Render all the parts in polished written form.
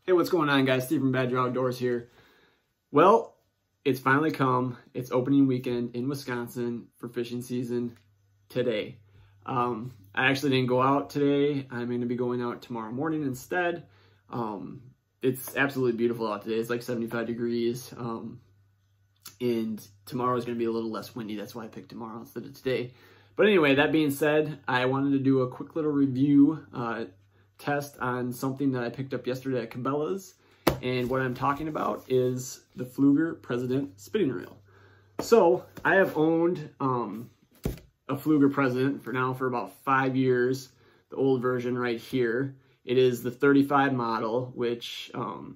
Hey, what's going on, guys? Steve from Badger Outdoors here. Well, it's finally come. It's opening weekend in Wisconsin for fishing season today. I actually didn't go out today. I'm going to be going out tomorrow morning instead. It's absolutely beautiful out today. It's like 75 degrees. And tomorrow is going to be a little less windy. That's why I picked tomorrow instead of today. But anyway, that being said, I wanted to do a quick little review test on something that I picked up yesterday at Cabelas. And what I'm talking about is the Pflueger President spinning reel. So I have owned a Pflueger President for about 5 years, the old version right here. It is the 35 model, which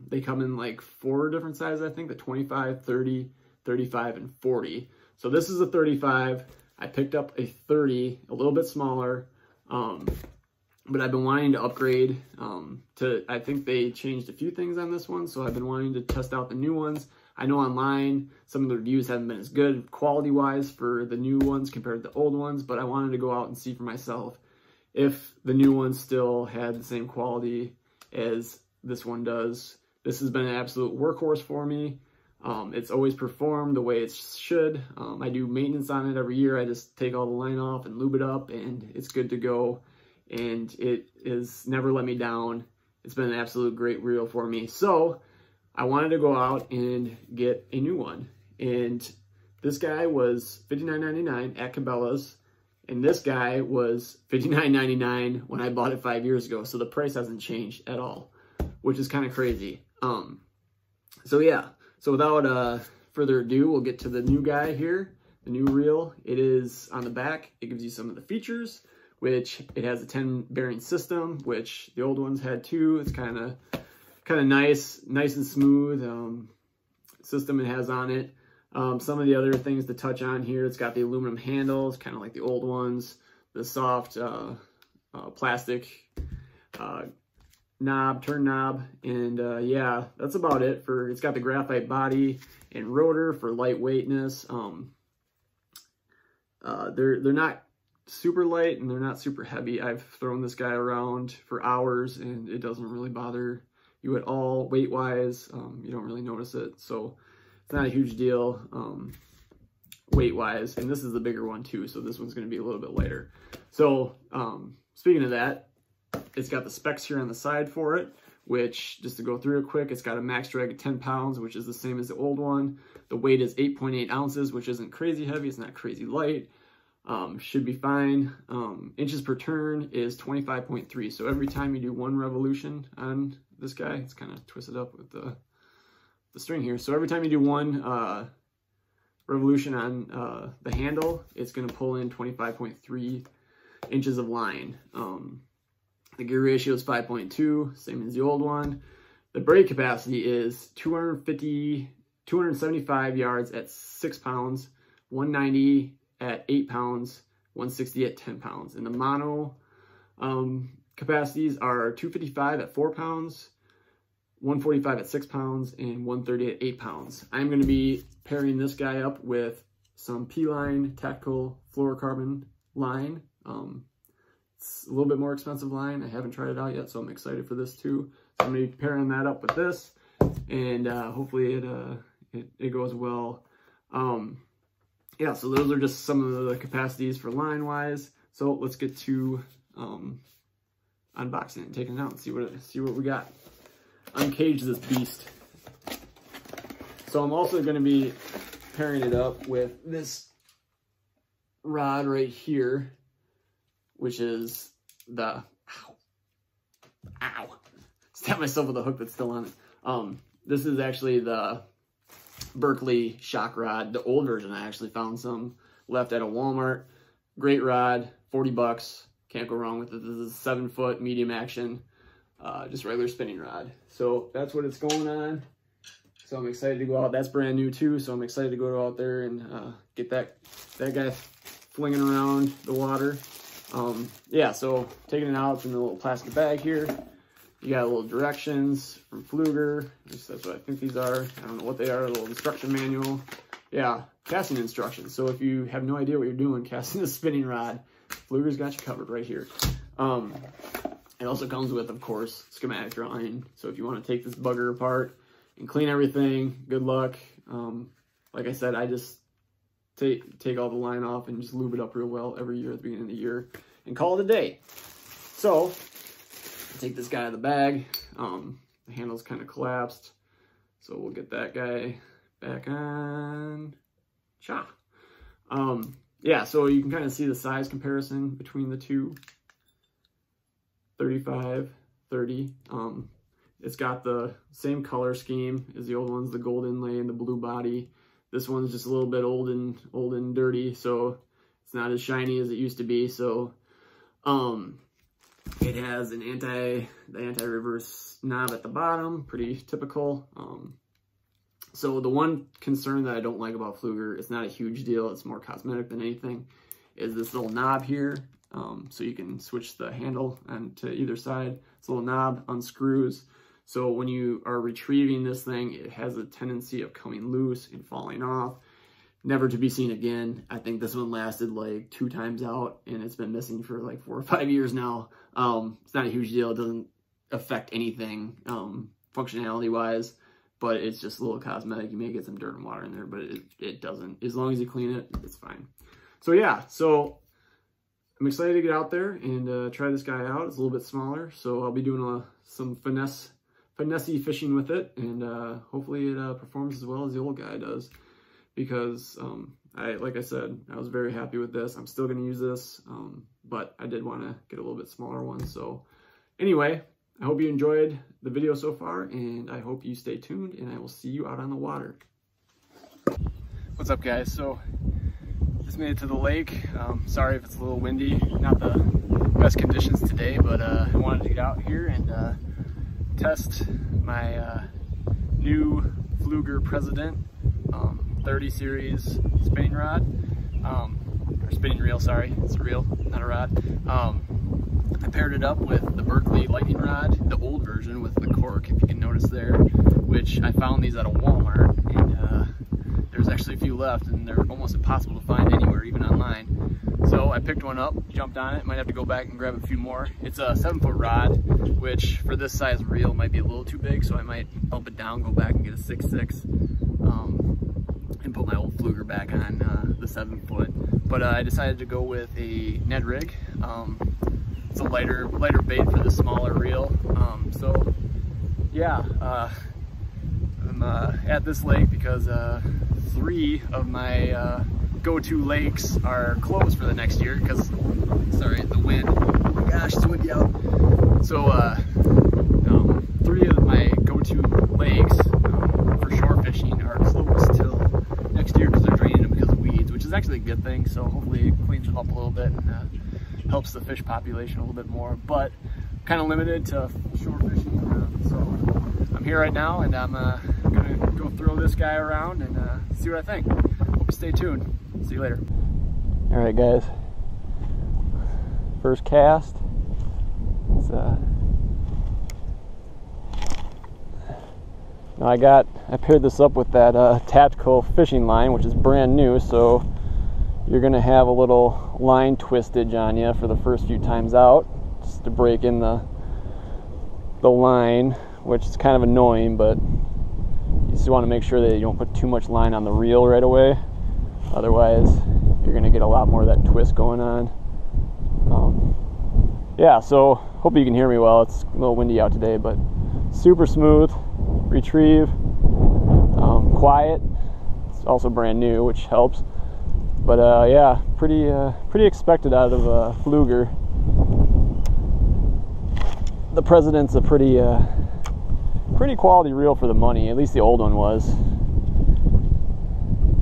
they come in like 4 different sizes, I think, the 25, 30, 35, and 40. So this is a 35. I picked up a 30, a little bit smaller, but I've been wanting to upgrade I think they changed a few things on this one, so I've been wanting to test out the new ones. I know online some of the reviews haven't been as good quality-wise for the new ones compared to the old ones, but I wanted to go out and see for myself if the new ones still had the same quality as this one does. This has been an absolute workhorse for me. It's always performed the way it should. I do maintenance on it every year. I just take all the line off and lube it up, and it's good to go. And it has never let me down. It's been an absolute great reel for me. So I wanted to go out and get a new one. And this guy was $59.99 at Cabelas. And this guy was $59.99 when I bought it 5 years ago. So the price hasn't changed at all, which is kind of crazy. So yeah, so without further ado, we'll get to the new guy here, the new reel. It is on the back. It gives you some of the features, which it has a 10 bearing system, which the old ones had too. It's kind of nice and smooth system it has on it. Some of the other things to touch on here, it's got the aluminum handles, kind of like the old ones, the soft plastic turn knob, and yeah, that's about it. It's got the graphite body and rotor for lightweightness. They're not super light and they're not super heavy. I've thrown this guy around for hours and it doesn't really bother you at all weight wise. You don't really notice it, so it's not a huge deal weight wise. And this is the bigger one too, so this one's going to be a little bit lighter. So speaking of that, it's got the specs here on the side for it, which, just to go through it quick, it's got a max drag of 10 pounds, which is the same as the old one. The weight is 8.8 ounces, which isn't crazy heavy. It's not crazy light. Should be fine. Inches per turn is 25.3. So every time you do one revolution on this guy, it's kind of twisted up with the string here. So every time you do one revolution on the handle, it's going to pull in 25.3 inches of line. The gear ratio is 5.2, same as the old one. The braid capacity is 275 yards at 6 pounds, 190 at 8 pounds, 160 at 10 pounds. And the mono capacities are 255 at 4 pounds, 145 at 6 pounds, and 130 at 8 pounds. I'm going to be pairing this guy up with some P-Line Tactical Fluorocarbon line. It's a little bit more expensive line. I haven't tried it out yet, so I'm excited for this too. So I'm going to be pairing that up with this, and hopefully it goes well. Yeah, so those are just some of the capacities for line-wise. So let's get to unboxing it and taking it out and see what we got. Uncage this beast. So I'm also going to be pairing it up with this rod right here, which is the ow, stabbed myself with a hook that's still on it. This is actually the Berkley shock rod, the old version. I actually found some left at a Walmart. Great rod, 40 bucks. Can't go wrong with it. This is a 7-foot medium action, just regular spinning rod. So that's what it's going on. So I'm excited to go out. That's brand new too, so I'm excited to go out there and get that guy flinging around the water. Yeah, so taking it out from the little plastic bag here. You got little directions from Pflueger. That's what I think these are. I don't know what they are, a little instruction manual. Yeah, casting instructions. So if you have no idea what you're doing casting a spinning rod, Pflueger's got you covered right here. It also comes with, of course, schematic drawing. So if you want to take this bugger apart and clean everything, good luck. Like I said, I just take all the line off and just lube it up real well every year at the beginning of the year and call it a day. So take this guy out of the bag. The handle's kind of collapsed, so we'll get that guy back on. Cha. Yeah, so you can kind of see the size comparison between the two. 35, 30. It's got the same color scheme as the old ones, the gold inlay and the blue body. This one's just a little bit old and dirty, so it's not as shiny as it used to be. So it has an anti-reverse knob at the bottom, pretty typical. So the one concern that I don't like about Pflueger, it's not a huge deal, it's more cosmetic than anything, is this little knob here. So you can switch the handle to either side. It's a little knob, unscrews. So when you are retrieving this thing, it has a tendency of coming loose and falling off. Never to be seen again. I think this one lasted like 2 times out, and it's been missing for like 4 or 5 years now. It's not a huge deal. It doesn't affect anything functionality-wise, but it's just a little cosmetic. You may get some dirt and water in there, but it doesn't. As long as you clean it, it's fine. So yeah, so I'm excited to get out there and try this guy out. It's a little bit smaller, so I'll be doing some finessey fishing with it, and hopefully it performs as well as the old guy does, because like I said, I was very happy with this. I'm still going to use this, but I did want to get a little bit smaller one. So anyway, I hope you enjoyed the video so far, and I hope you stay tuned, and I will see you out on the water. What's up, guys? So just made it to the lake. Sorry if it's a little windy, not the best conditions today, but I wanted to get out here and test my new Pflueger President 30 series spinning rod, or spinning reel, sorry, it's a reel, not a rod. I paired it up with the Berkley Lightning Rod, the old version with the cork, if you can notice there, which I found these at a Walmart, and there's actually a few left, and they're almost impossible to find anywhere, even online. So I picked one up, jumped on it, might have to go back and grab a few more. It's a 7-foot rod, which for this size reel might be a little too big, so I might bump it down, go back and get a 6.6, and put my old Pflueger back on the 7-foot. But I decided to go with a Ned rig. It's a lighter bait for the smaller reel. So yeah, I'm at this lake because 3 of my go-to lakes are closed for the next year because, sorry, the wind. Oh my gosh, it's windy out. So 3 of my go-to lakes for shore fishing are closed till next year because they're draining them because of weeds, which is actually a good thing. So hopefully it cleans it up a little bit and helps the fish population a little bit more, but kind of limited to shore fishing. So I'm here right now, and I'm gonna go throw this guy around and see what I think. Hope you stay tuned. See you later. All right, guys. First cast. It's now I paired this up with that tactical fishing line, which is brand new, so you're gonna have a little line twistage on you for the first few times out, just to break in the line, which is kind of annoying, but you just want to make sure that you don't put too much line on the reel right away. Otherwise, you're gonna get a lot more of that twist going on. Yeah, so hope you can hear me well. It's a little windy out today, but super smooth retrieve, quiet. It's also brand new, which helps. But yeah, pretty expected out of Pflueger. The President's a pretty quality reel for the money. At least the old one was.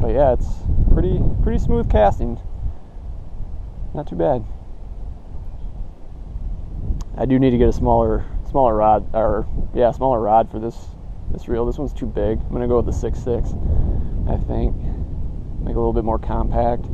But yeah, it's pretty smooth casting. Not too bad. I do need to get a smaller rod, or yeah, smaller rod for this reel. This one's too big. I'm gonna go with the 6.6, I think. Make it a little bit more compact.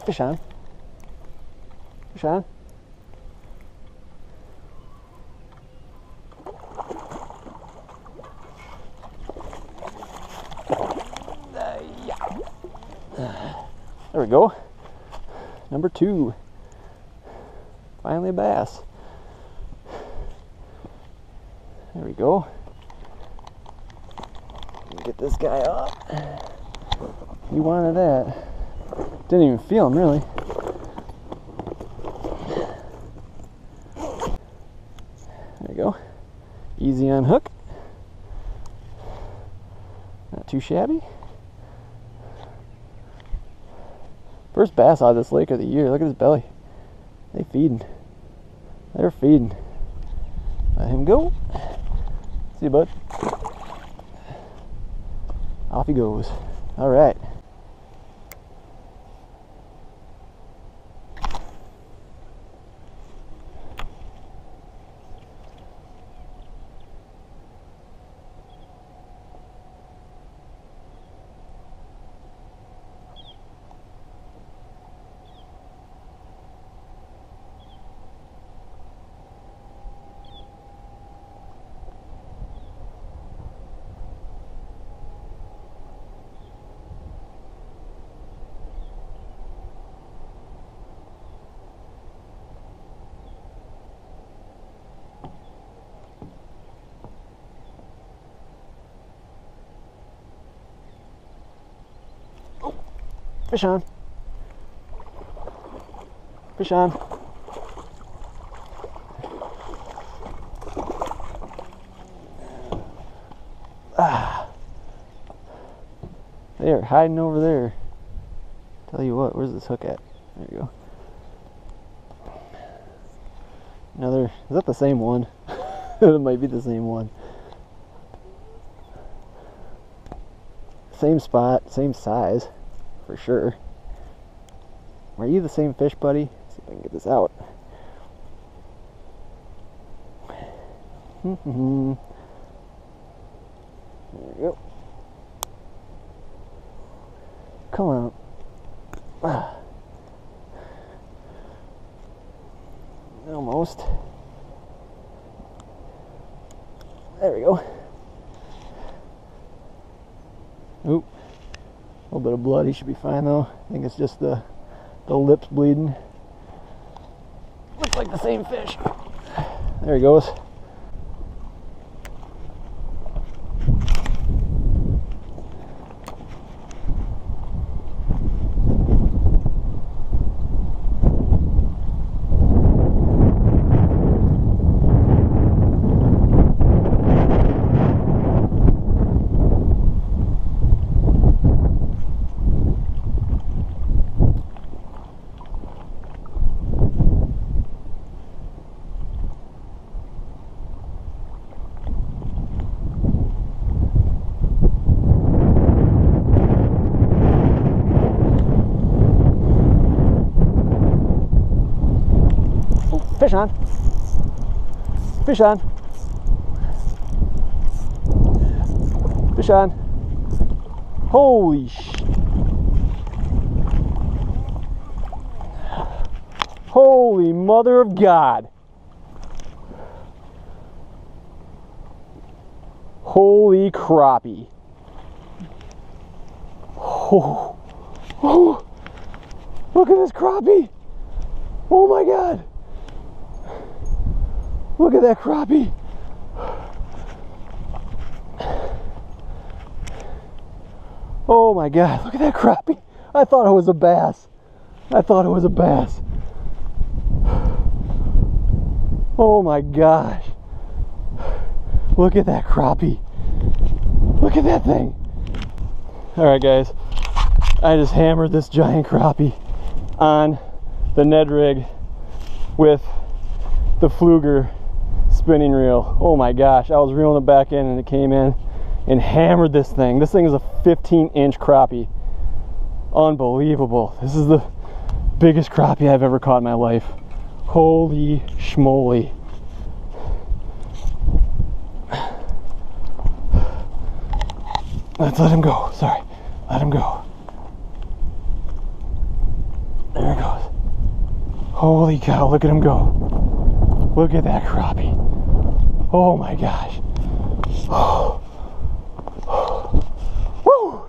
Fish on. Fish on. There we go. Number 2. Finally a bass. There we go. Get this guy up. He wanted that. Didn't even feel him really. There we go. Easy on hook. Not too shabby. First bass out of this lake of the year. Look at his belly. They feeding. They're feeding. Let him go. See you, bud. Off he goes. All right. Fish on. Fish on. Ah. They are hiding over there. Tell you what, where's this hook at? There you go. Another, is that the same one? It might be the same one. Same spot, same size. For sure. Are you the same fish, buddy? Let's see if I can get this out. There we go. Come on. Almost. There we go. Oop. A little bit of blood. He should be fine though. I think it's just the lips bleeding. Looks like the same fish. There he goes. Fish on. Fish on. Fish on. Holy sh... Holy mother of God. Holy crappie. Oh. Oh. Look at this crappie. Oh my God. Look at that crappie. Oh my God, look at that crappie. I thought it was a bass. I thought it was a bass. Oh my gosh. Look at that crappie. Look at that thing. All right, guys. I just hammered this giant crappie on the Ned rig with the Pflueger spinning reel. Oh my gosh, I was reeling it back in and it came in and hammered this thing. This thing is a 15-inch crappie. Unbelievable. This is the biggest crappie I've ever caught in my life. Holy schmoly. Let's let him go. Sorry. Let him go. There Holy cow, look at him go. Look at that crappie. Oh my gosh. Woo!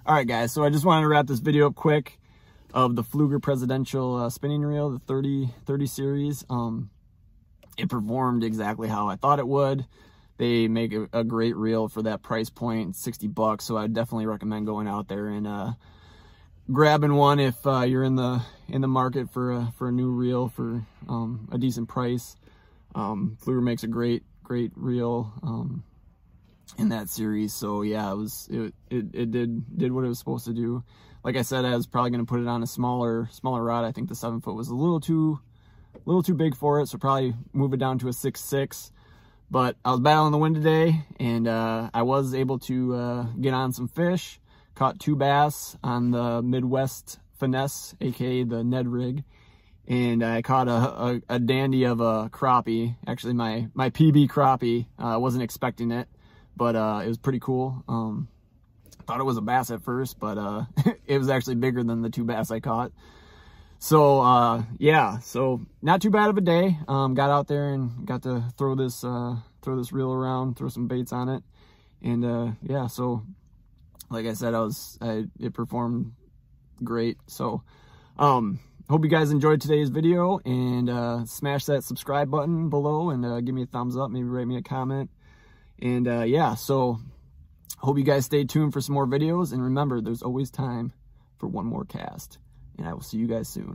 Alright guys, so I just wanted to wrap this video up quick of the Pflueger Presidential spinning reel, the 30 series. It performed exactly how I thought it would. They make a great reel for that price point, $60. So I definitely recommend going out there and grabbing one if you're in the market for a new reel for a decent price. Pflueger makes a great reel in that series. So yeah, it did what it was supposed to do. Like I said, I was probably going to put it on a smaller rod. I think the 7-foot was a little too big for it, so probably move it down to a 6.6. But I was battling the wind today, and I was able to get on some fish. Caught 2 bass on the Midwest Finesse, aka the Ned rig, and I caught a dandy of a crappie. Actually, my PB crappie. I wasn't expecting it, but it was pretty cool. Thought it was a bass at first, but it was actually bigger than the 2 bass I caught. So yeah, so not too bad of a day. Got out there and got to throw this reel around, throw some baits on it, and yeah, so like I said, it performed great. So hope you guys enjoyed today's video, and smash that subscribe button below, and give me a thumbs up, maybe write me a comment, and yeah, so hope you guys stay tuned for some more videos, and remember, there's always time for one more cast, and I will see you guys soon.